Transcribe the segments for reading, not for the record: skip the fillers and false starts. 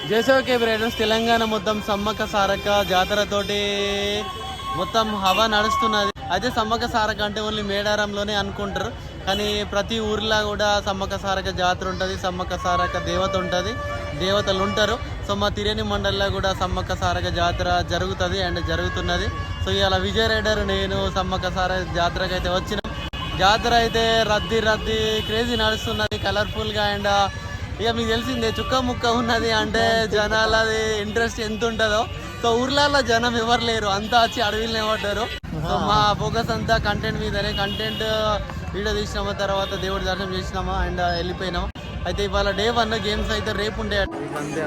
జేసోకే బ్రేడర్స్ తెలంగాణ మొత్తం సమ్మక్క సారక్క జాతరతోటి మొత్తం హవా నడుస్తున్నది. అయితే సమ్మక్క సారక్క అంటే ఓన్లీ మేడారంలోనే అనుకుంటారు, కానీ ప్రతి ఊర్లో కూడా సమ్మక్క సారక్క జాతర ఉంటుంది, సమ్మక్క సారక్క దేవత ఉంటుంది, దేవతలు ఉంటారు. సో మా తిరేని మండలిలో కూడా సమ్మక్క సారక్క జాతర జరుగుతుంది అండ్ జరుగుతున్నది. సో ఇవాళ విజయ్ రైడర్ నేను సమ్మక్క సారక్క జాతరకి అయితే వచ్చిన. జాతర అయితే రద్దీ క్రేజీ నడుస్తున్నది, కలర్ఫుల్గా. అండ్ ఇక మీకు తెలిసిందే చుక్క ముక్క ఉన్నది అంటే జనాలది ఇంట్రెస్ట్ ఎంత ఉంటుందో. సో ఊర్లలో జనం ఎవరు లేరు, అంతా వచ్చి అడవిలోనే పడ్డారు. సో మా ఫోకస్ అంతా కంటెంట్ మీదనే. కంటెంట్ వీడియో తీసినామా, తర్వాత దేవుడి దర్శనం చేసినామా అండ్ వెళ్ళిపోయినాం. అయితే ఇవాళ డే 1 గేమ్స్ అయితే రేపు ఉండే అంతే.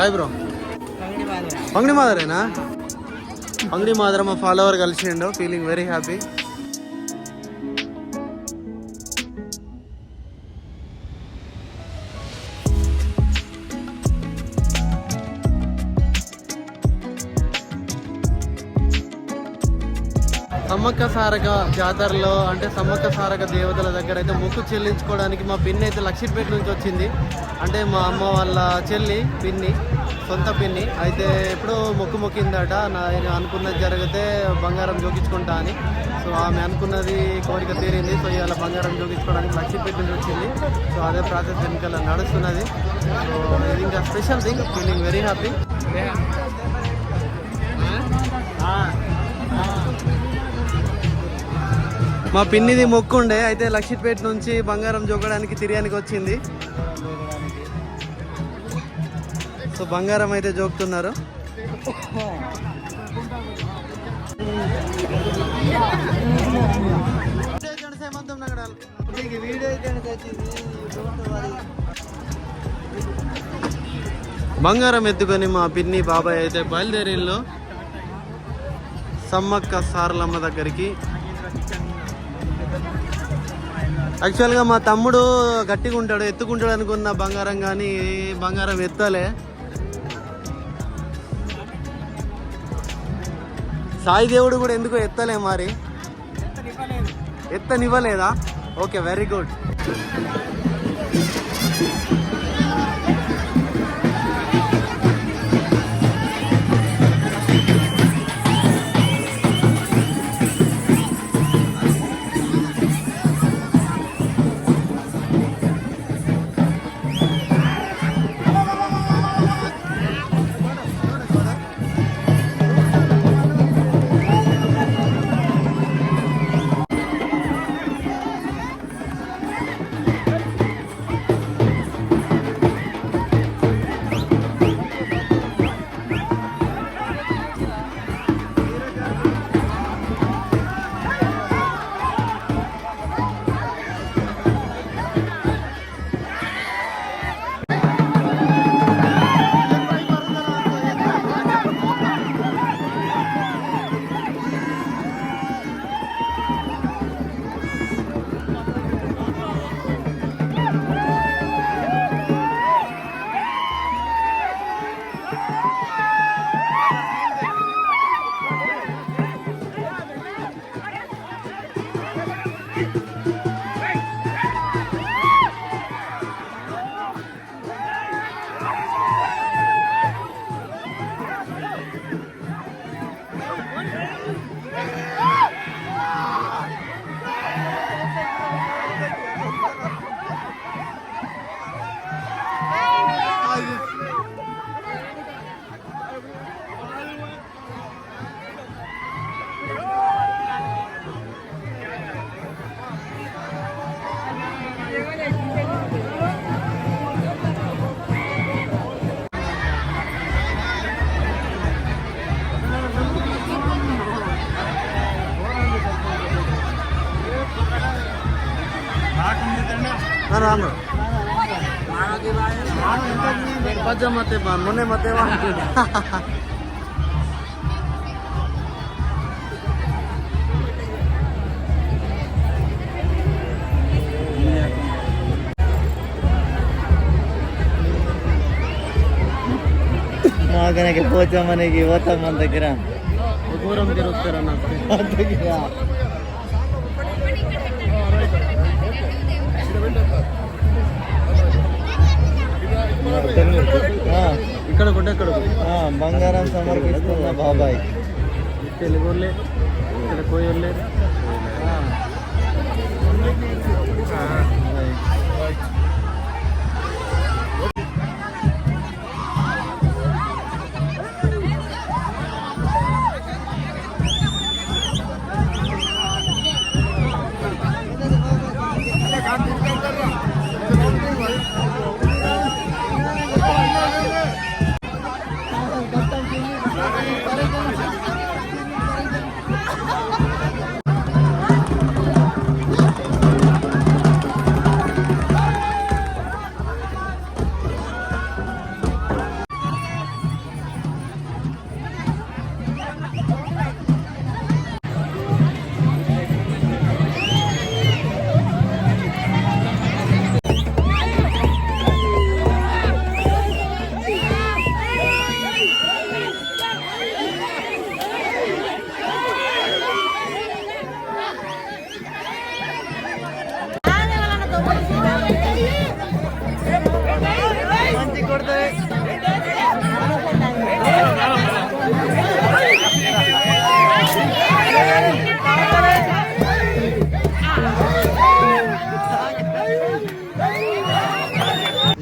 హాయ్ బ్రో, అంగడి మాదరేనా? అంగడి మాదర మా ఫాలోవర్ కలిసిండు, feeling very happy. Sammakka Sarakka జాతరలో అంటే సమ్మక్క సారక దేవతల దగ్గర అయితే మొక్కు చెల్లించుకోవడానికి మా పిన్ని అయితే లక్షిపేట నుంచి వచ్చింది. అంటే మా అమ్మ వాళ్ళ చెల్లి పిన్ని, సొంత పిన్ని. అయితే ఎప్పుడో మొక్కిందట, నేను అనుకున్నది జరిగితే బంగారం జోకించుకుంటా అని. సో ఆమె అనుకున్నది కోరిక తీరింది. సో ఇవాళ బంగారం జోకించుకోవడానికి లక్షిపేట నుంచి వచ్చింది. సో అదే ప్రాసెస్ వెనుకల నడుస్తున్నది. సో ఇది ఇంకా special thing, feeling very happy. మా పిన్నిది మొక్కుండే, అయితే లక్షిపేట నుంచి బంగారం జోగడానికి తిరియానికి వచ్చింది. సో బంగారం అయితే జోకుతున్నారు. బంగారం ఎత్తుకొని మా పిన్ని బాబాయ్ అయితే బయలుదేరిలో సమ్మక్క సారలమ్మ దగ్గరికి. యాక్చువల్గా మా తమ్ముడు గట్టిగా ఉంటాడు, ఎత్తుకుంటాడు అనుకున్న బంగారం, కానీ బంగారం ఎత్తలే. సాయి దేవుడు కూడా ఎందుకో ఎత్తలే, మరి ఎత్తనివ్వలేదా? Okay, very good. ರಾಮ ಪಜ್ಜ ಮತ್ತೆ ಮೊನ್ನೆ ಮತ್ತೆ మాకనకి పోతామనికి పోతాం మన దగ్గర దూరం తిరుగుతారా నాకు ఇక్కడ కొట్టెక్కడ బంగారం సమర్పిస్తున్న బాబాయ్ తెలుగులే ఇక్కడ కోయలే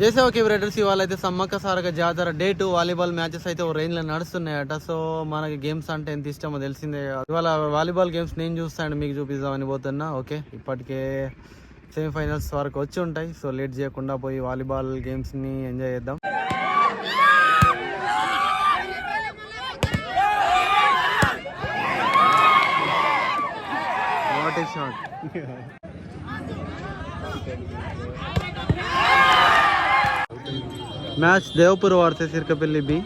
చేసే ఓకే బ్రదర్స్, ఇవాళ అయితే సమ్మక్క సారక జాతర డే 2 వాలీబాల్ మ్యాచెస్ అయితే ఓ రేంజ్ లో నడుస్తున్నాయట. సో మనకి గేమ్స్ అంటే ఎంత ఇష్టమో తెలిసిందే. ఇవాళ వాలీబాల్ గేమ్స్ నేను చూస్తాను, మీకు చూపిద్దామని పోతున్నా. ఓకే, ఇప్పటికే సెమీఫైనల్స్ వరకు వచ్చి ఉంటాయి. సో లేట్ చేయకుండా పోయి వాలీబాల్ గేమ్స్ ని ఎంజాయ్ చేద్దాం. What a shot! Match Devapur versus Irakapalli B.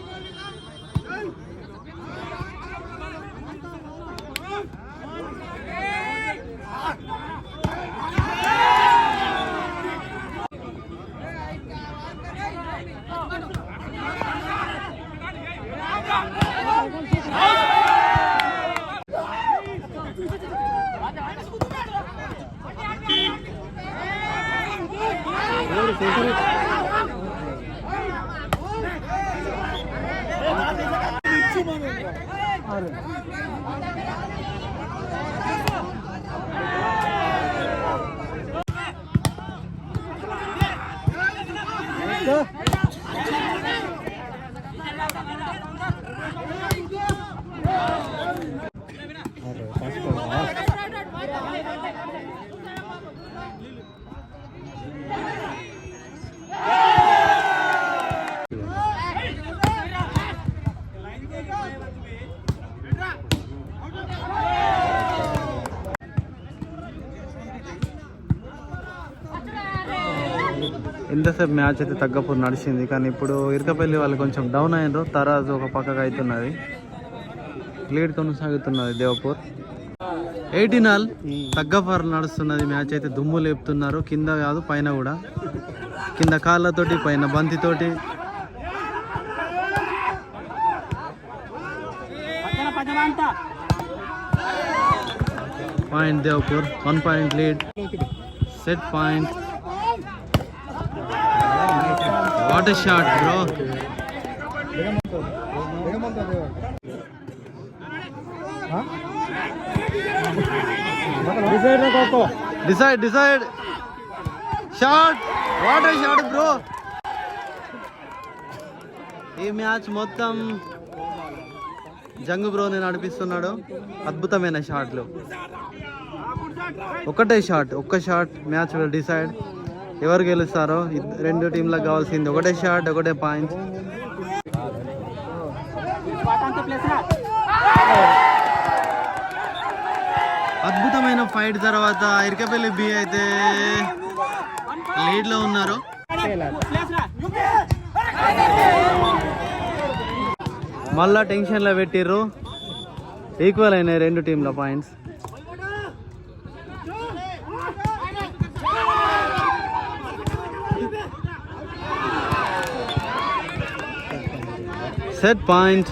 ఇంతసేపు మ్యాచ్ అయితే తగ్గపూర్ నడిచింది, కానీ ఇప్పుడు ఇరకపల్లి వాళ్ళు కొంచెం డౌన్ అయినారు. తరాజు ఒక పక్కగా అవుతున్నది, లీడ్ కొనసాగుతున్నది దేవపూర్. 18 తగ్గపూర్ నడుస్తున్నది. మ్యాచ్ అయితే దుమ్ము లేపుతున్నారు, కింద కాదు పైన కూడా. కింద కాళ్ళతోటి పైన బంతితోటి. Point Devapur, 1 point lead. Set point. What a shot, bro! Decide. Shot! What a shot, bro! ఈ మ్యాచ్ మొత్తం జంగు బ్రోని నడిపిస్తున్నాడు. అద్భుతమైన షాట్లు. ఒక్క షాట్ మ్యాచ్ విల్ డిసైడ్. ఎవరు గెలుస్తారో రెండు టీంలకు కావాల్సింది ఒకటే షాట్, ఒకటే పాయింట్. అద్భుతమైన ఫైట్ తర్వాత ఇరకపల్లి బి అయితే లీడ్ లో ఉన్నారు. మళ్ళా టెన్షన్ లో పెట్టిర్రు. ఈక్వల్ అయినాయి రెండు టీంల points. Set point.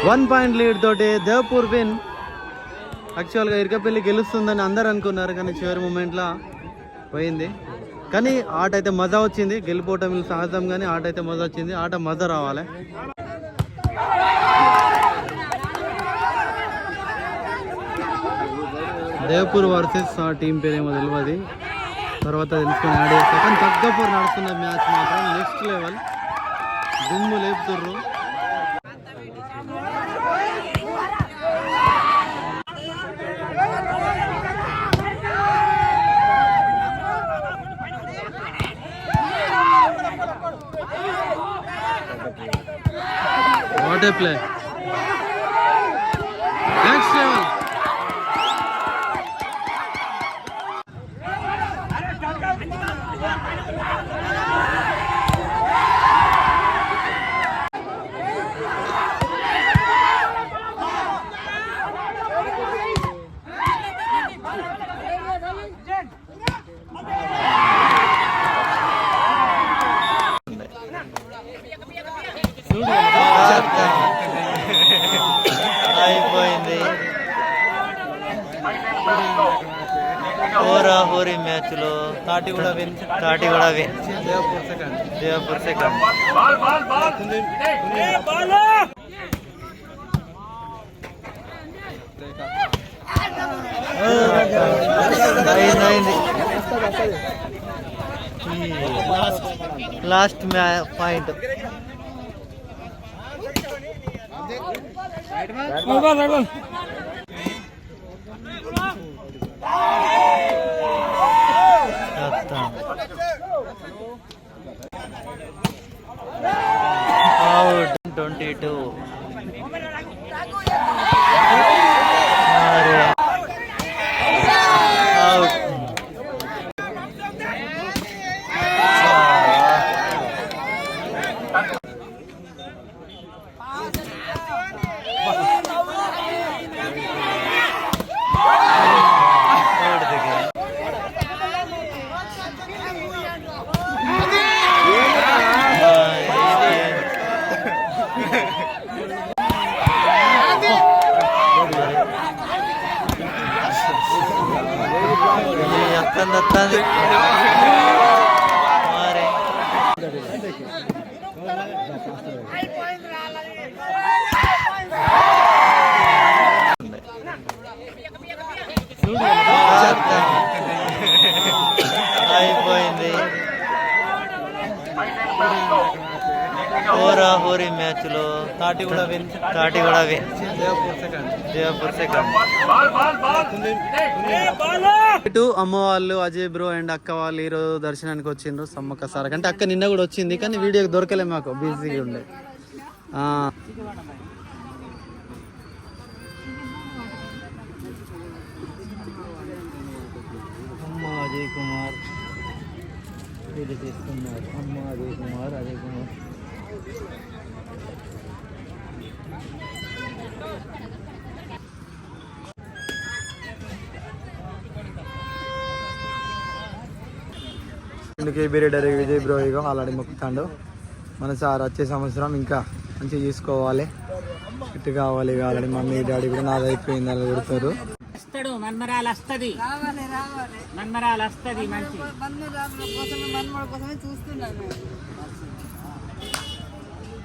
One point lead తోటి దేవ్పూర్ విన్. యాక్చువల్గా ఇరకపల్లి గెలుస్తుందని అందరు అనుకున్నారు, కానీ చివరి మూమెంట్లో పోయింది. కానీ ఆట అయితే మజా వచ్చింది. గెలిపోవటం సహజం, కానీ ఆట అయితే మజా వచ్చింది. ఆట మజా రావాలి. దేవ్పూర్ వర్సెస్ ఆ టీం పేరేమో తెలియదు, తర్వాత తెలుసుకొని యాడ్ చేస్తారు. కానీ తగ్గపూర్ నడుస్తున్న మ్యాచ్ మాత్రం నెక్స్ట్ లెవెల్. దుమ్ము లేపుతుర్రు. What a play. Next level. అయిపోయింది. హోరీ మ్యాచ్ లో తాటి కూడా win. Devpur second. Last point. Out 22. Out. వస్తుంది మరి. అయిపోయింది. హోరీ మ్యాచ్ లో తాటి కూడా విన్. దేవ్పూర్ సెకండ్. ఇటు అమ్మ వాళ్ళు, అజయ్ బ్రో అండ్ అక్క వాళ్ళు ఈరోజు దర్శనానికి వచ్చిండ్రు సమ్మక్క సారక్క. అంటే అక్క నిన్న కూడా వచ్చింది, కానీ వీడియోకి దొరకలే, మాకు బిజీగా ఉండే. అమ్మ అజయ్ కుమార్ వీళ్ళు తీసుకున్నారు. అమ్మ అజయ్ కుమార్. అందుకే బిరేడర్ విజయ్ బ్రో ఇగో ఆల్రెడీ మొక్కుతాడు. మన సార్ వచ్చే సంవత్సరం ఇంకా మంచిగా చూసుకోవాలి, ఇటు కావాలి. ఆల్రెడీ మమ్మీ డాడీ కూడా నాది అయిపోయింది అని కొడతారు.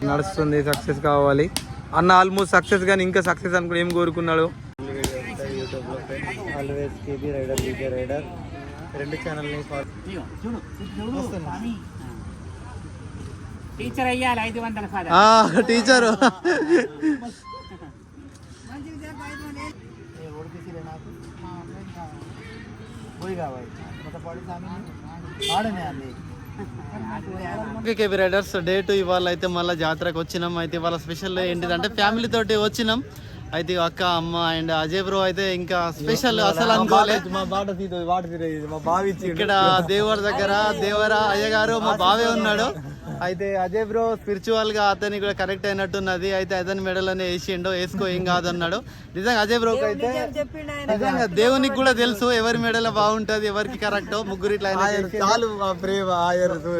నడుస్తుంది, సక్సెస్ కావాలి అన్న. ఆల్మోస్ట్ సక్సెస్, కానీ ఇంకా సక్సెస్ అనుకుని ఏం కోరుకున్నాడు. Always KB rider, Vijay rider రెండు ఛానల్ని టీచర్ అయ్యాలి 500 టీచరు పోయి కావాలి మొత్తం పడి ఆడనే అండి ఓకే కేబీ రైడర్స్ డే 2 ఇవాళ అయితే మళ్ళీ జాతరకు వచ్చినాం. అయితే ఇవాళ స్పెషల్ ఏంటిదంటే ఫ్యామిలీ తోటి వచ్చినాం. అయితే అక్క అమ్మ అండ్ అజయ్ బ్రో అయితే ఇంకా స్పెషల్ అసలు అనుకోలే. ఇక్కడ దేవుడి దగ్గర దేవరా అయ్య గారు మా బావే ఉన్నాడు. అయితే అజయ్ బ్రో స్పిరిచువల్ గా అతని కూడా కనెక్ట్ అయినట్టున్నది. అయితే అతని మెడలోనే వేసిండో వేసుకో ఏం కాదన్నాడు. నిజంగా అజయ్ బ్రోకి అయితే నిజంగా దేవునికి కూడా తెలుసు ఎవరి మెడలో బాగుంటది ఎవరికి కరెక్ట్. ముగ్గురు ఇట్లా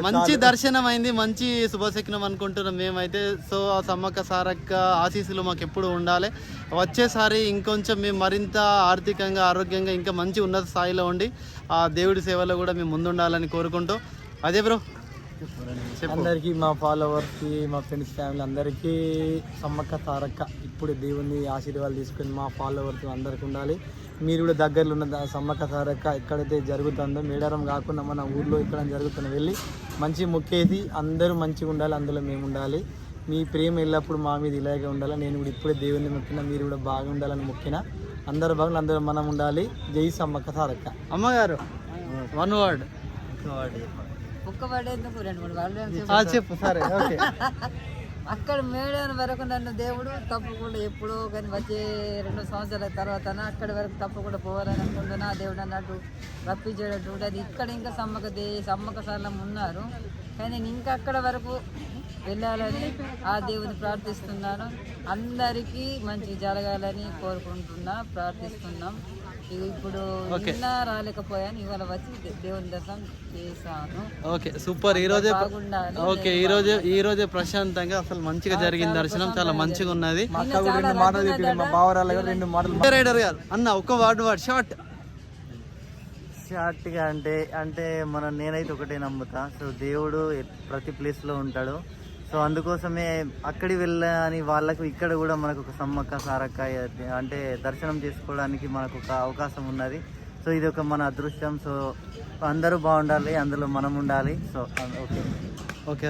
మంచి దర్శనం అయింది, మంచి శుభశకునం అనుకుంటున్నాం మేమైతే. సో ఆ సమ్మక్క సారక్క ఆశీస్సులు మాకు ఎప్పుడు ఉండాలి. వచ్చేసారి ఇంకొంచెం మేము మరింత ఆర్థికంగా ఆరోగ్యంగా ఇంకా మంచి ఉన్నత స్థాయిలో ఉండి ఆ దేవుడి సేవలో కూడా మేము ముందుండాలని కోరుకుంటూ అజయ్ బ్రో అందరికీ, మా ఫాలోవర్స్కి, మా ఫ్రెండ్స్ ఫ్యామిలీ అందరికీ సమ్మక్క సారక్క ఇప్పుడు దేవుని ఆశీర్వాదాలు తీసుకొని మా ఫాలోవర్స్ అందరికీ ఉండాలి. మీరు కూడా దగ్గరలో ఉన్న సమ్మక్క సారక్క ఎక్కడైతే జరుగుతుందో మేడారం కాకుండా మన ఊర్లో ఇక్కడ జరుగుతున్న వెళ్ళి మంచి మొక్కేసి అందరూ మంచిగా ఉండాలి, అందులో మేము ఉండాలి. మీ ప్రేమ ఎల్లప్పుడు మా మీద ఇలాగే ఉండాలి. నేను కూడా ఇప్పుడే దేవుని మొక్కిన, మీరు కూడా బాగా ఉండాలని మొక్కిన. అందరు బాగుండాలి, అందరూ మనం ఉండాలి. జై సమ్మక్క సారక్క. అమ్మగారు వన్ వర్డ్ ఒక్క పడేందుకు 2-3 వాళ్ళు చెప్పు. సరే ఓకే. అక్కడ మేడారం వరకు నన్ను దేవుడు తప్పకుండా ఎప్పుడో కానీ వచ్చే 2 సంవత్సరాల తర్వాత అక్కడి వరకు తప్పకుండా పోవాలని అనుకుంటున్నా. దేవుడు అన్నట్టు రప్పించేటట్టు అది ఇక్కడ ఇంకా సమ్మక్క సార్లం ఉన్నారు. కానీ నేను ఇంకా అక్కడ వరకు వెళ్ళాలని ఆ దేవుని ప్రార్థిస్తున్నాను. అందరికీ మంచి జరగాలని కోరుకుంటున్నా, ప్రార్థిస్తున్నాం. ఇప్పుడు నిన్న రాలేకపోయాను, ఇవాళ వచ్చి దేవుని దర్శనం చేశాను. Okay super. ఓకే ఈ రోజే ప్రశాంతంగా అసలు మంచిగా జరిగింది దర్శనం, చాలా మంచిగా ఉన్నది. రైడర్ గారు అన్న ఒక్క వర్డ్ షార్ట్గా అంటే నేనైతే ఒకటే నమ్ముతా. సో దేవుడు ప్రతి ప్లేస్లో ఉంటాడు. సో అందుకోసమే అక్కడికి వెళ్ళని వాళ్ళకు ఇక్కడ కూడా మనకు ఒక సమ్మక్క సారక్క అంటే దర్శనం చేసుకోవడానికి మనకు ఒక అవకాశం ఉన్నది. సో ఇది ఒక మన అదృష్టం. సో అందరూ బాగుండాలి, అందులో మనం ఉండాలి. So okay.